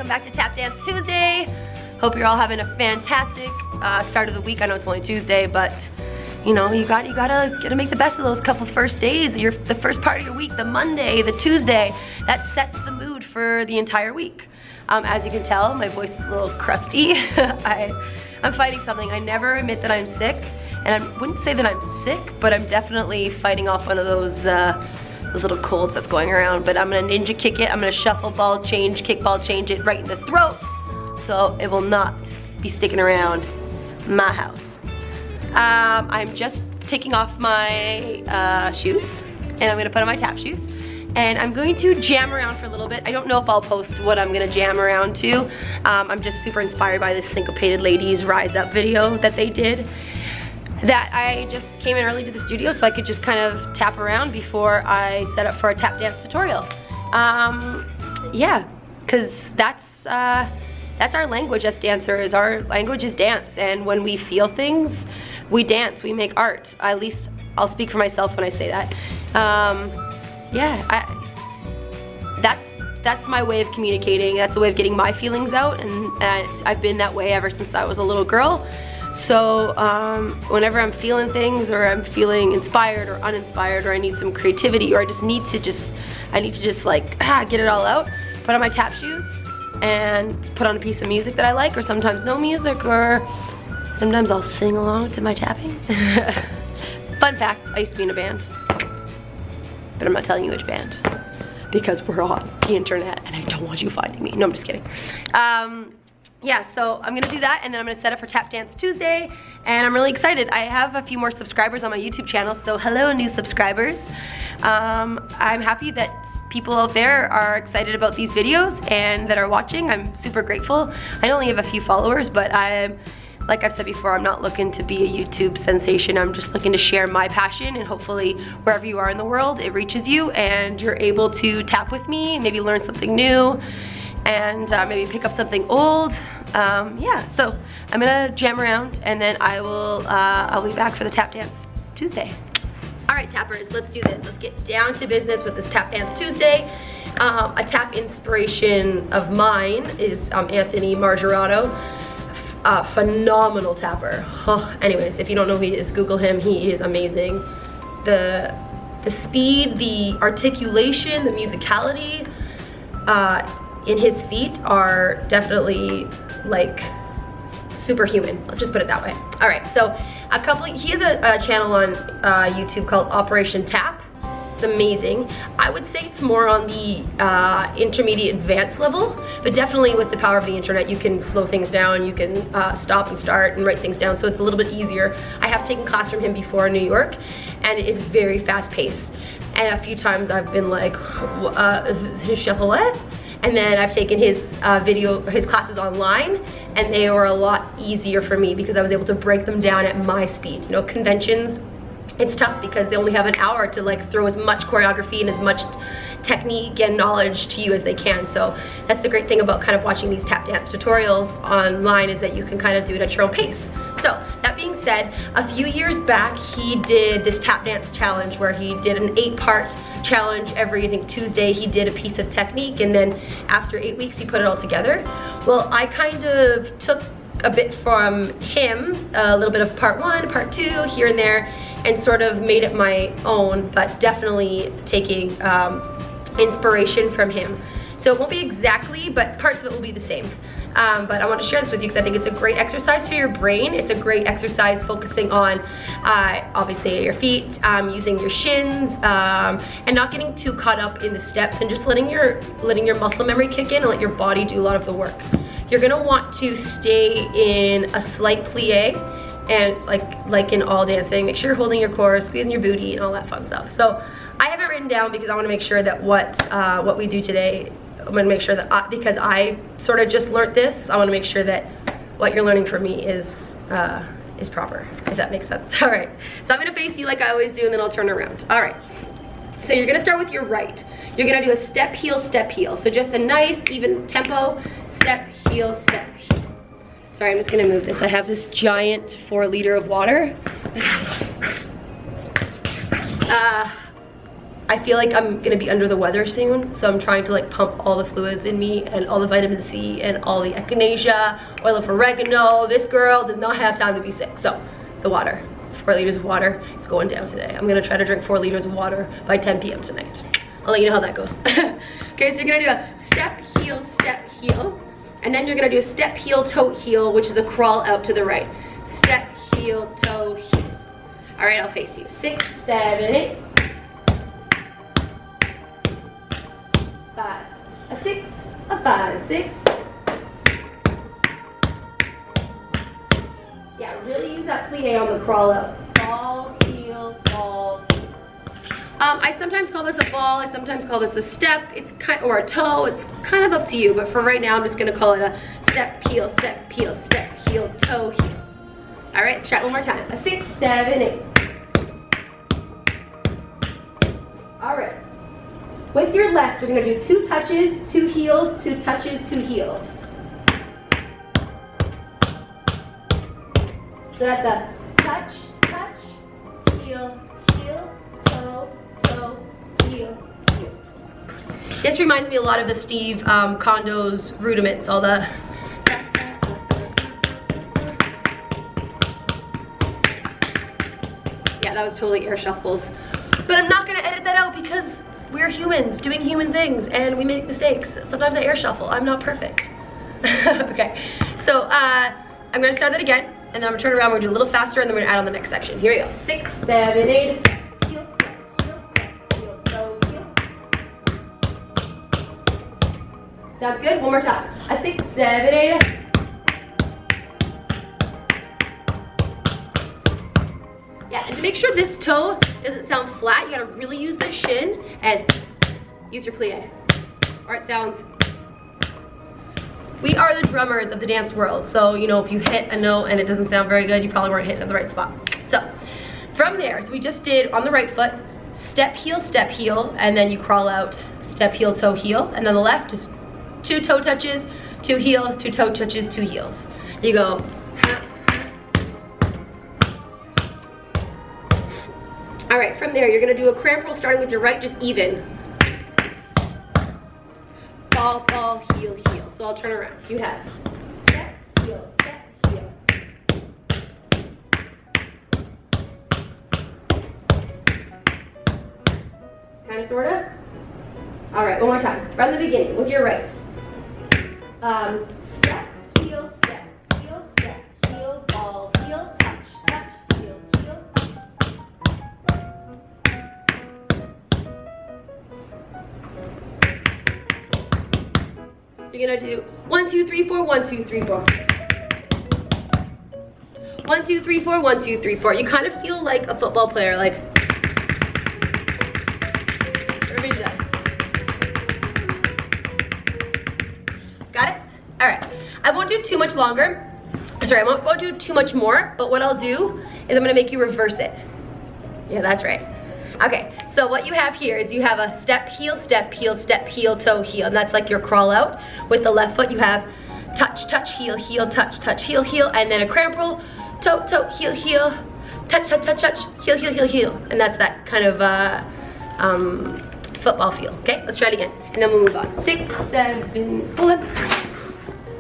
welcome back to Tap Dance Tuesday. Hope you're all having a fantastic start of the week. I know it's only Tuesday, but you know, you gotta make the best of those couple first days. The first part of your week, the Monday, the Tuesday, that sets the mood for the entire week. As you can tell, my voice is a little crusty. I'm fighting something. I never admit that I'm sick, and I wouldn't say that I'm sick, but I'm definitely fighting off one of those little colds that's going around. But I'm gonna ninja kick it. I'm gonna shuffle ball change, kick ball change it right in the throat, so it will not be sticking around my house. I'm just taking off my shoes, and I'm gonna put on my tap shoes, and I'm going to jam around for a little bit. I don't know if I'll post what I'm gonna jam around to. I'm just super inspired by this Syncopated Ladies Rise Up video that they did, that I just came in early to the studio so I could just kind of tap around before I set up for a tap dance tutorial. Yeah, because that's our language as dancers. Our language is dance, and when we feel things, we dance, we make art. At least I'll speak for myself when I say that. Yeah, that's my way of communicating. That's the way of getting my feelings out, and I've been that way ever since I was a little girl. So whenever I'm feeling things, or I'm feeling inspired or uninspired, or I need some creativity, or I need to just like get it all out, put on my tap shoes and put on a piece of music that I like, or sometimes no music, or sometimes I'll sing along to my tapping. Fun fact, I used to be in a band, but I'm not telling you which band because we're on the internet and I don't want you finding me. No, I'm just kidding. Yeah, so I'm gonna do that, and then I'm gonna set up for Tap Dance Tuesday, and I'm really excited. I have a few more subscribers on my YouTube channel, so hello new subscribers. I'm happy that people out there are excited about these videos and that are watching. I'm super grateful. I only have a few followers, but like I've said before, I'm not looking to be a YouTube sensation. I'm just looking to share my passion, and hopefully wherever you are in the world, it reaches you and you're able to tap with me, maybe learn something new, and maybe pick up something old. Yeah, so I'm gonna jam around, and then I'll be back for the Tap Dance Tuesday. All right, tappers, let's do this. Let's get down to business with this Tap Dance Tuesday. A tap inspiration of mine is Anthony Margerato. Phenomenal tapper. Anyways, if you don't know who he is, Google him. He is amazing. The speed, the articulation, the musicality in his feet are definitely like superhuman. Let's just put it that way. All right, so he has a channel on YouTube called Operation Tap. It's amazing. I would say it's more on the intermediate advanced level, but definitely with the power of the internet, you can slow things down, you can stop and start and write things down, so it's a little bit easier. I have taken class from him before in New York, and it is very fast paced. And a few times I've been like, shuffle what? And then I've taken his classes online, and they were a lot easier for me because I was able to break them down at my speed. You know, conventions, it's tough because they only have an hour to like throw as much choreography and as much technique and knowledge to you as they can. So that's the great thing about kind of watching these tap dance tutorials online, is that you can kind of do it at your own pace. So that being said, a few years back he did this tap dance challenge where he did an 8-part challenge. Every, I think, Tuesday he did a piece of technique, and then after 8 weeks he put it all together. Well, I kind of took a bit from him, a little bit of part 1, part 2, here and there, and sort of made it my own, but definitely taking inspiration from him. So it won't be exactly, but parts of it will be the same. But I want to share this with you because I think it's a great exercise for your brain. It's a great exercise focusing on obviously your feet, using your shins, and not getting too caught up in the steps, and just letting your muscle memory kick in and let your body do a lot of the work. You're gonna want to stay in a slight plie, and like in all dancing, make sure you're holding your core, squeezing your booty, and all that fun stuff. So I have it written down because I want to make sure that what we do today, I'm gonna make sure that because I sort of just learned this, I want to make sure that what you're learning from me is proper, if that makes sense. All right, so I'm gonna face you like I always do, and then I'll turn around. All right, so you're gonna start with your right. You're gonna do a step, heel, step, heel. So just a nice even tempo, step, heel, step, heel. Sorry, I'm just gonna move this. I have this giant 4 liter of water. I feel like I'm gonna be under the weather soon, so I'm trying to like pump all the fluids in me and all the vitamin C and all the echinacea, oil of oregano. This girl does not have time to be sick. So the water, 4 liters of water is going down today. I'm gonna try to drink 4 liters of water by 10 p.m. tonight. I'll let you know how that goes. Okay, so you're gonna do a step, heel, and then you're gonna do a step, heel, toe, heel, which is a crawl out to the right. Step, heel, toe, heel. All right, I'll face you. 6, 7, 8. 5, a 6, a 5, 6. Yeah, really use that plie on the crawl out. Ball, heel, ball, heel. I sometimes call this a ball. I sometimes call this a step. It's kind or a toe. It's kind of up to you. But for right now, I'm just gonna call it a step, heel, step, heel, step, heel, toe, heel. All right, let's try it one more time. A 6, 7, 8. All right. With your left, you're gonna do 2 touches, 2 heels, 2 touches, 2 heels. So that's a touch, touch, heel, heel, toe, toe, heel, heel. This reminds me a lot of the Steve Condo's Rudiments, all the yeah, that was totally air shuffles. But I'm not gonna edit that out because we're humans doing human things and we make mistakes. Sometimes I air shuffle. I'm not perfect. Okay, so I'm gonna start that again and then I'm gonna turn around, we're gonna do a little faster and then we're gonna add on the next section. Here we go. 6, 7, 8, step, heel, step, heel, step, heel, toe, heel. Sounds good? One more time. A 6, 7, 8. Yeah, and to make sure this toe doesn't sound flat, you gotta really use the shin and use your plie. All right, sounds. We are the drummers of the dance world, so you know if you hit a note and it doesn't sound very good, you probably weren't hitting at the right spot. So from there, so we just did on the right foot, step, heel, and then you crawl out, step, heel, toe, heel, and then the left is 2 toe touches, 2 heels, 2 toe touches, 2 heels. You go. All right, from there, you're gonna do a cramp roll starting with your right, just even. Ball, ball, heel, heel. So I'll turn around. You have step, heel, step, heel. Kind of, sort of. All right, one more time. From the beginning with your right. Step, heel, step, heel, ball, heel, touch, touch, heel, heel. You're gonna do 1, 2, 3, 4, 1, 2, 3, 4. 1, 2, 3, 4, 1, 2, 3, 4. You kind of feel like a football player, like. Everybody do that. Got it? All right. I won't do too much longer. Sorry, I won't do too much more, but what I'll do is I'm gonna make you reverse it. Yeah, that's right. Okay, so what you have here is you have a step, heel, step, heel, toe, heel, and that's like your crawl out. With the left foot, you have touch, touch, heel, heel, touch, touch, heel, heel, and then a cramp roll, toe, toe, heel, heel, touch, touch, touch, touch, heel, heel, heel, heel, and that's that kind of football feel. Okay, let's try it again, and then we'll move on. 6, 7, hold on.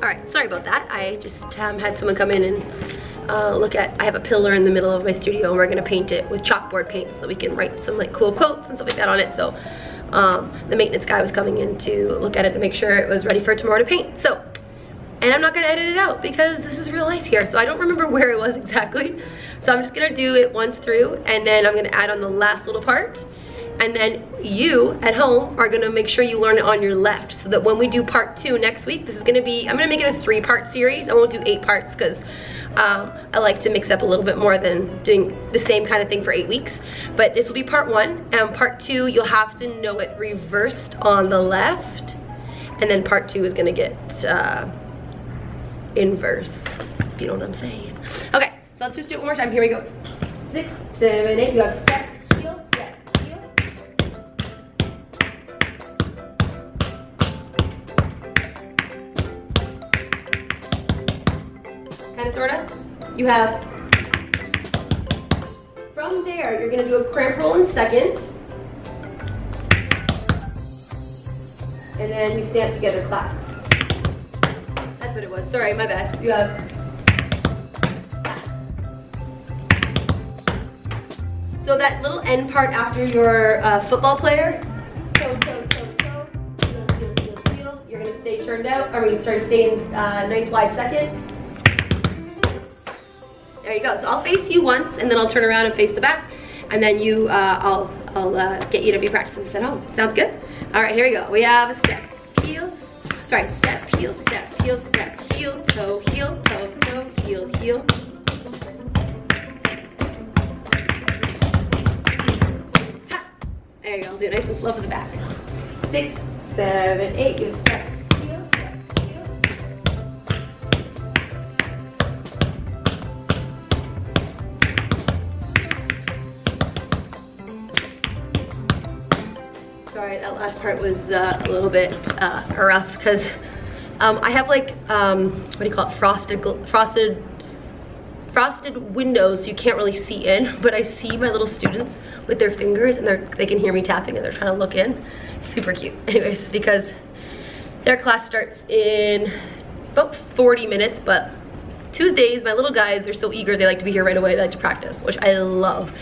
All right, sorry about that. I just had someone come in and look at, I have a pillar in the middle of my studio and we're gonna paint it with chalkboard paint so that we can write some like cool quotes and stuff like that on it. So the maintenance guy was coming in to look at it to make sure it was ready for tomorrow to paint. So, and I'm not gonna edit it out because this is real life here. So I don't remember where it was exactly. So I'm just gonna do it once through and then I'm gonna add on the last little part. And then you at home are gonna make sure you learn it on your left so that when we do part 2 next week, this is gonna be, I'm gonna make it a 3-part series. I won't do 8 parts because I like to mix up a little bit more than doing the same kind of thing for 8 weeks. But this will be part 1, and part 2, you'll have to know it reversed on the left. And then part 2 is gonna get inverse, if you know what I'm saying. Okay, so let's just do it one more time. Here we go. 6, 7, 8, you have step, heel, step, heel. Kind of, sort of. You have, from there, you're gonna do a cramp roll in second. And then we stand together, clap. That's what it was. Sorry, my bad. You have. So that little end part after your football player, toe, toe, toe, toe, heel, heel, heel, heel. You're gonna stay turned out. Or we start staying nice wide second. There you go. So I'll face you once, and then I'll turn around and face the back, and then you, I'll get you to be practicing this at home. Sounds good? All right, here we go. We have a step, heel, sorry, step, heel, step, heel, toe, heel, heel. Ha. There you go. Do it nice and slow for the back. 6, 7, 8. You step, heel, step, heel. Sorry, that last part was a little bit rough because I have like, what do you call it, frosted windows, so you can't really see in, but I see my little students with their fingers and they can hear me tapping and they're trying to look in. Super cute. Anyways, because their class starts in about 40 minutes, but Tuesdays, my little guys, they're so eager, they like to be here right away, they like to practice, which I love.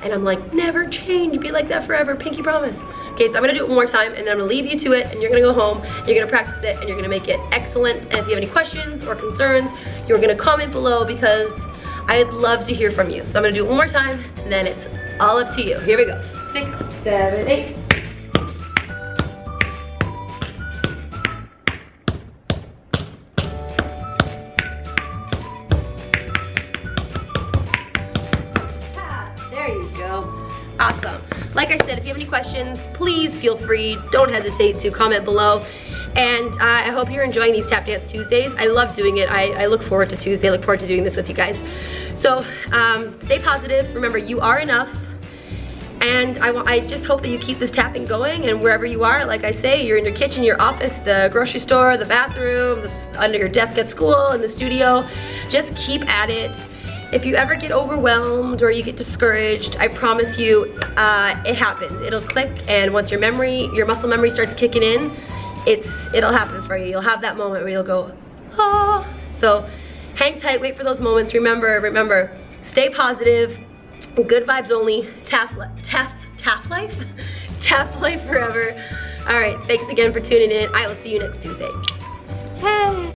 And I'm like, never change, be like that forever, pinky promise. Okay, so I'm gonna do it one more time, and then I'm gonna leave you to it, and you're gonna go home, you're gonna practice it, and you're gonna make it excellent. And if you have any questions or concerns, you're gonna comment below because I'd love to hear from you. So I'm gonna do it one more time, and then it's all up to you. Here we go. 6, 7, 8. There you go. Awesome. Like I said, if you have any questions, please feel free. Don't hesitate to comment below. And I hope you're enjoying these Tap Dance Tuesdays. I love doing it. I look forward to Tuesday. I look forward to doing this with you guys. So stay positive. Remember, you are enough. And I just hope that you keep this tapping going, and wherever you are, like I say, you're in your kitchen, your office, the grocery store, the bathroom, under your desk at school, in the studio, just keep at it. If you ever get overwhelmed or you get discouraged, I promise you, it happens. It'll click, and once your muscle memory starts kicking in, it'll happen for you. You'll have that moment where you'll go, ah. So hang tight, wait for those moments. Remember, stay positive, good vibes only, Tap life, Tap life forever. All right, thanks again for tuning in. I will see you next Tuesday. Hey.